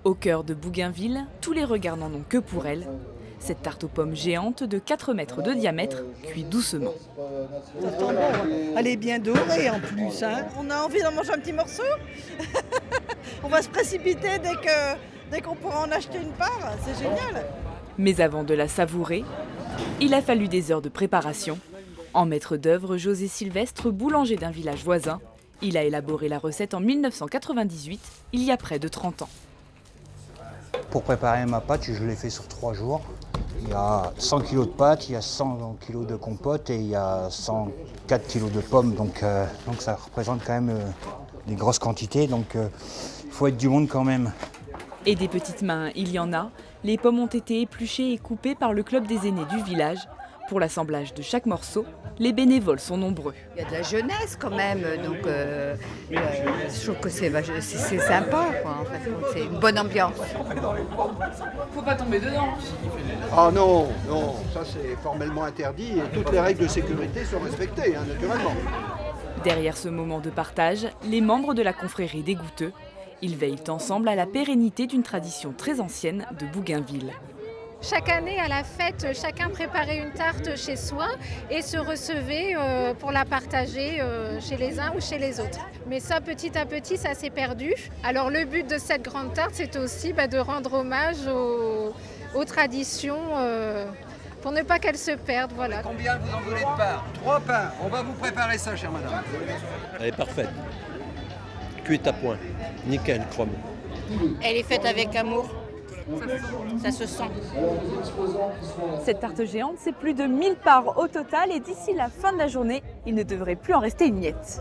Au cœur de Bougainville, tous les regards n'en ont que pour elle. Cette tarte aux pommes géante de 4 mètres de diamètre cuit doucement. Ça sent bon. Elle est bien dorée en plus. Hein. On a envie d'en manger un petit morceau. On va se précipiter dès qu'on pourra en acheter une part. C'est génial. Mais avant de la savourer, il a fallu des heures de préparation. En maître d'œuvre, José Sylvestre, boulanger d'un village voisin, il a élaboré la recette en 1998, il y a près de 30 ans. Pour préparer ma pâte, je l'ai fait sur 3 jours. Il y a 100 kg de pâte, il y a 100 kg de compote et il y a 104 kg de pommes. Donc ça représente quand même des grosses quantités. Donc il faut être du monde quand même. Et des petites mains, il y en a. Les pommes ont été épluchées et coupées par le club des aînés du village. Pour l'assemblage de chaque morceau, les bénévoles sont nombreux. Il y a de la jeunesse quand même, donc je trouve que c'est sympa, quoi, en fait. C'est une bonne ambiance. Faut pas tomber dedans. Ah non, non, ça c'est formellement interdit et toutes les règles de sécurité sont respectées, hein, naturellement. Derrière ce moment de partage, les membres de la confrérie des Goûteux, ils veillent ensemble à la pérennité d'une tradition très ancienne de Bougainville. Chaque année, à la fête, chacun préparait une tarte chez soi et se recevait pour la partager chez les uns ou chez les autres. Mais ça, petit à petit, ça s'est perdu. Alors le but de cette grande tarte, c'est aussi de rendre hommage aux traditions pour ne pas qu'elles se perdent. Voilà. Combien vous en voulez de part? 3 pains. On va vous préparer ça, chère madame. Elle est parfaite. Cuite à point. Nickel, chrome. Elle est faite avec amour. Ça se sent. Cette tarte géante, c'est plus de 1000 parts au total et d'ici la fin de la journée, il ne devrait plus en rester une miette.